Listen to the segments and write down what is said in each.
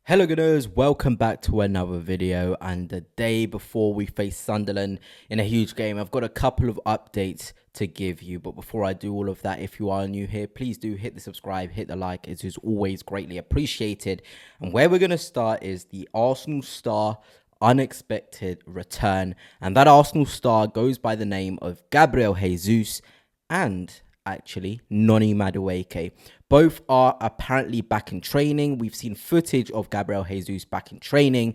Hello gunners, welcome back to another video. And the day before we face Sunderland in a huge game, I've got a couple of updates to give you. But before I do all of that, if you are new here, please do hit the subscribe, hit the like. It is always greatly appreciated. And where we're going to start is the Arsenal star unexpected return. And that Arsenal star goes by the name of Gabriel Jesus and actually Noni Madueke. Both are apparently back in training. We've seen footage of Gabriel Jesus back in training.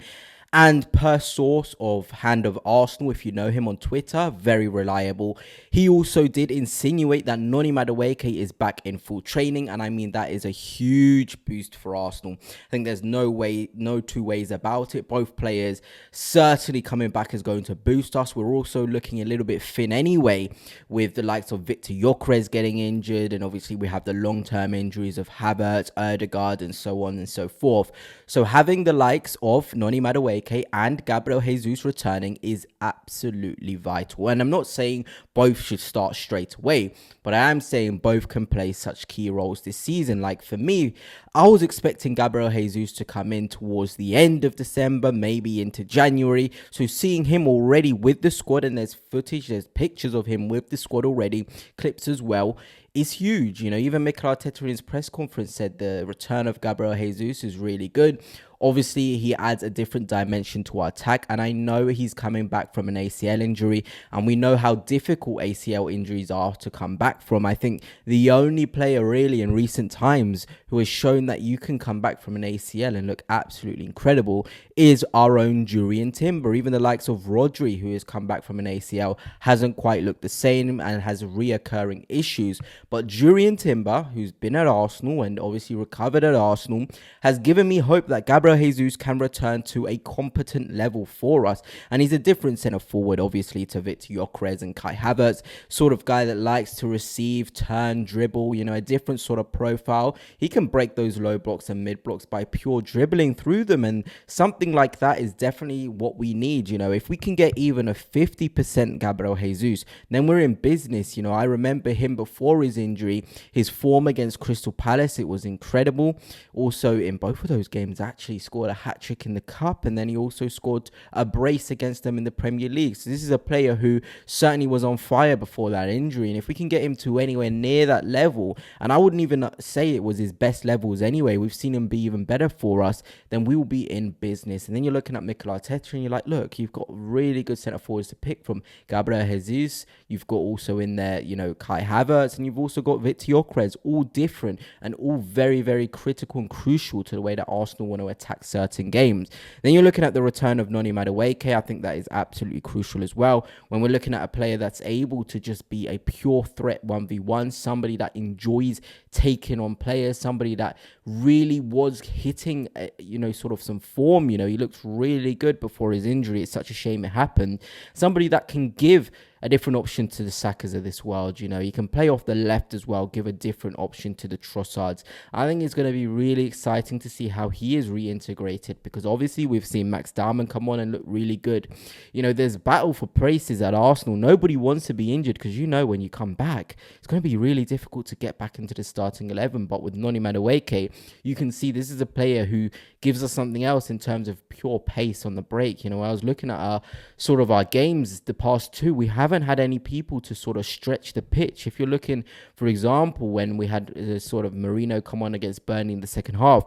And per source of Hand of Arsenal, if you know him on Twitter, very reliable. He also did insinuate that Noni Madueke is back in full training. And I mean, that is a huge boost for Arsenal. I think there's no two ways about it. Both players certainly coming back is going to boost us. We're also looking a little bit thin anyway, with the likes of Victor Gyökeres getting injured. And obviously we have the long-term injuries of Havertz, Ødegaard, and so on and so forth. So having the likes of Noni Madueke and Gabriel Jesus returning is absolutely vital. And I'm not saying both should start straight away, but I am saying both can play such key roles this season. Like for me, I was expecting Gabriel Jesus to come in towards the end of December, maybe into January. So seeing him already with the squad, and there's footage, there's pictures of him with the squad already, clips as well, is huge. You know, even Mikel Arteta in his press conference said the return of Gabriel Jesus is really good. Obviously, he adds a different dimension to our attack, and I know he's coming back from an ACL injury, and we know how difficult ACL injuries are to come back from. I think the only player really in recent times who has shown that you can come back from an ACL and look absolutely incredible is our own Jurrien Timber. Even the likes of Rodri, who has come back from an ACL, hasn't quite looked the same and has reoccurring issues. But Jurrien Timber, who's been at Arsenal and obviously recovered at Arsenal, has given me hope that Gabriel Jesus can return to a competent level for us. And he's a different centre forward, obviously, to Victor Gyökeres and Kai Havertz. Sort of guy that likes to receive, turn, dribble, you know, a different sort of profile. He can break those low blocks and mid blocks by pure dribbling through them. And something like that is definitely what we need. You know, if we can get even a 50% Gabriel Jesus, then we're in business. You know, I remember him before his injury, his form against Crystal Palace, it was incredible. Also in both of those games actually scored a hat-trick in the cup, and then he also scored a brace against them in the Premier League. So this is a player who certainly was on fire before that injury, and if we can get him to anywhere near that level, and I wouldn't even say it was his best levels anyway, we've seen him be even better for us, then we will be in business. And then you're looking at Mikel Arteta and you're like, look, you've got really good centre forwards to pick from. Gabriel Jesus, you've got also in there, you know, Kai Havertz, and you've also got Victor Gyökeres, all different and all very, very critical and crucial to the way that Arsenal want to attack certain games. Then you're looking at the return of Noni Madueke. I think that is absolutely crucial as well. When we're looking at a player that's able to just be a pure threat 1v1, somebody that enjoys taking on players, somebody that really was hitting, you know, sort of some form. You know, he looked really good before his injury. It's such a shame it happened. Somebody that can give a different option to the Sakas of this world. You know, he can play off the left as well, give a different option to the Trossards. I think it's going to be really exciting to see how he is reintegrated, because obviously we've seen Max Darman come on and look really good. You know, there's battle for places at Arsenal. Nobody wants to be injured, because you know when you come back, it's going to be really difficult to get back into the starting 11. But with Noni Madueke, you can see this is a player who gives us something else in terms of pure pace on the break. You know, I was looking at our games, the past two, we haven't had any people to sort of stretch the pitch. If you're looking, for example, when we had sort of Marino come on against Burnley in the second half,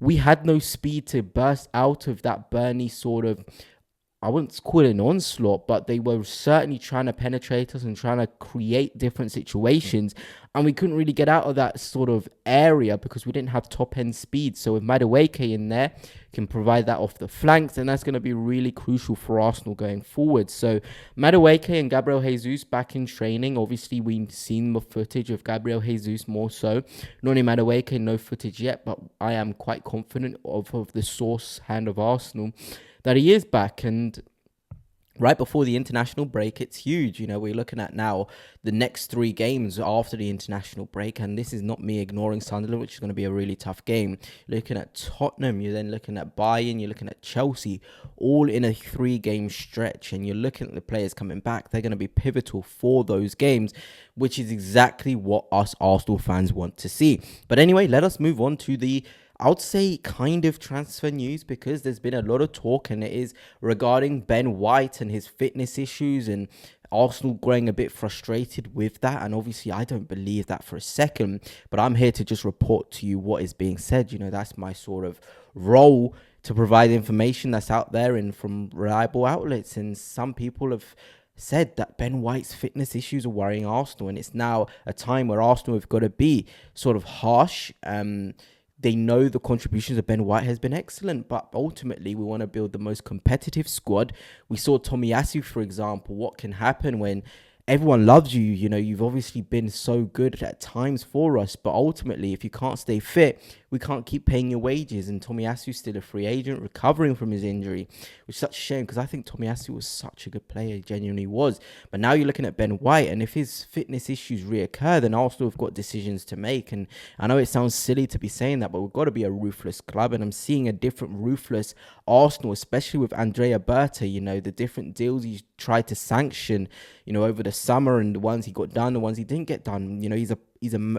we had no speed to burst out of that Burnley sort of, I wouldn't call it an onslaught, but they were certainly trying to penetrate us and trying to create different situations. And we couldn't really get out of that sort of area because we didn't have top-end speed. So with Madueke in there, can provide that off the flanks, and that's going to be really crucial for Arsenal going forward. So Madueke and Gabriel Jesus back in training. Obviously, we've seen the footage of Gabriel Jesus more so. Noni Madueke, no footage yet, but I am quite confident of the source Hand of Arsenal that he is back. And right before the international break, it's huge. You know, we're looking at now the next 3 games after the international break, and this is not me ignoring Sunderland, which is going to be a really tough game. You're looking at Tottenham, you're then looking at Bayern, you're looking at Chelsea, all in a 3-game stretch, and you're looking at the players coming back. They're going to be pivotal for those games, which is exactly what us Arsenal fans want to see. But anyway, let us move on to the I would say kind of transfer news, because there's been a lot of talk, and it is regarding Ben White and his fitness issues, and Arsenal growing a bit frustrated with that. And obviously, I don't believe that for a second, but I'm here to just report to you what is being said. You know, that's my sort of role, to provide information that's out there and from reliable outlets. And some people have said that Ben White's fitness issues are worrying Arsenal, and it's now a time where Arsenal have got to be sort of harsh. They know the contributions of Ben White has been excellent, but ultimately we want to build the most competitive squad. We saw Tomiyasu, for example, what can happen when everyone loves you. You know, you've obviously been so good at times for us, but ultimately, if you can't stay fit, we can't keep paying your wages. And Tomiyasu's still a free agent, recovering from his injury, which is such a shame, because I think Tomiyasu was such a good player, he genuinely was. But now you're looking at Ben White, and if his fitness issues reoccur, then Arsenal have got decisions to make. And I know it sounds silly to be saying that, but we've got to be a ruthless club, and I'm seeing a different ruthless Arsenal, especially with Andrea Berta. You know, the different deals he tried to sanction, you know, over the summer, and the ones he got done, the ones he didn't get done. You know, he's a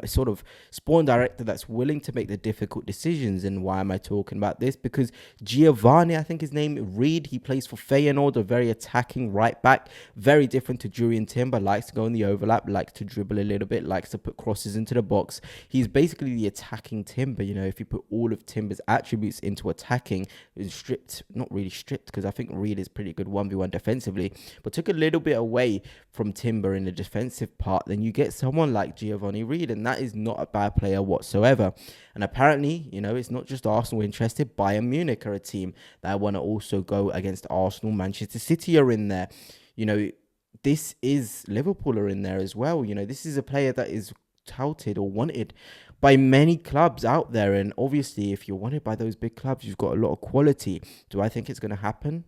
sort of spawn director that's willing to make the difficult decisions. And why am I talking about this? Because Giovanni, I think his name, Reed, he plays for Feyenoord, a very attacking right back, very different to Jurrien Timber, likes to go in the overlap, likes to dribble a little bit, likes to put crosses into the box. He's basically the attacking Timber. You know, if you put all of Timber's attributes into attacking, it's stripped, not really stripped, because I think Reed is pretty good 1v1 defensively, but took a little bit away from Timber in the defensive part, then you get someone like Giovanni Reed, and that is not a bad player whatsoever. And apparently, you know, it's not just Arsenal interested. Bayern Munich are a team that want to also go against Arsenal. Manchester City are in there. You know, this is Liverpool are in there as well. You know, this is a player that is touted or wanted by many clubs out there. And obviously, if you're wanted by those big clubs, you've got a lot of quality. Do I think it's going to happen?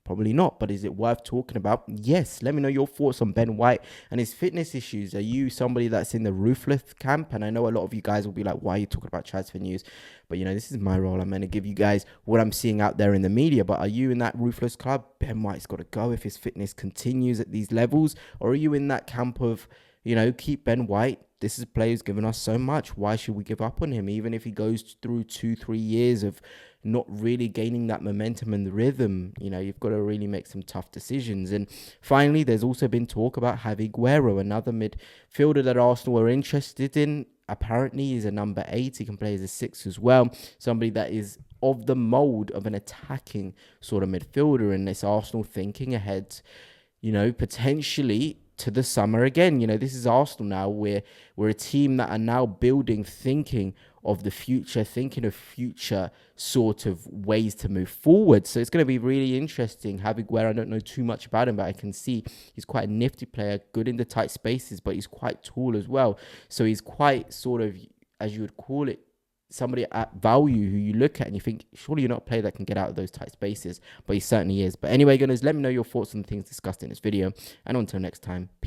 Probably not, but is it worth talking about? Yes. Let me know your thoughts on Ben White and his fitness issues. Are you somebody that's in the ruthless camp? And I know a lot of you guys will be like, why are you talking about transfer news? But, you know, this is my role. I'm going to give you guys what I'm seeing out there in the media. But are you in that ruthless club? Ben White's got to go if his fitness continues at these levels. Or are you in that camp of, you know, keep Ben White? This is a player who's given us so much. Why should we give up on him? Even if he goes through 2-3 years of not really gaining that momentum and the rhythm, you know, you've got to really make some tough decisions. And finally, there's also been talk about Javi Guerrero, another midfielder that Arsenal are interested in. Apparently, he's a number 8. He can play as a 6 as well. Somebody that is of the mold of an attacking sort of midfielder. And this Arsenal thinking ahead, you know, potentially to the summer again. You know, this is Arsenal now. We're a team that are now building, thinking of the future, thinking of future sort of ways to move forward. So it's going to be really interesting. Javi Guerrero, I don't know too much about him, but I can see he's quite a nifty player, good in the tight spaces, but he's quite tall as well. So he's quite sort of, as you would call it, somebody at value who you look at and you think, surely you're not a player that can get out of those tight spaces, but he certainly is. But anyway, guys, let me know your thoughts on the things discussed in this video, and until next time, peace.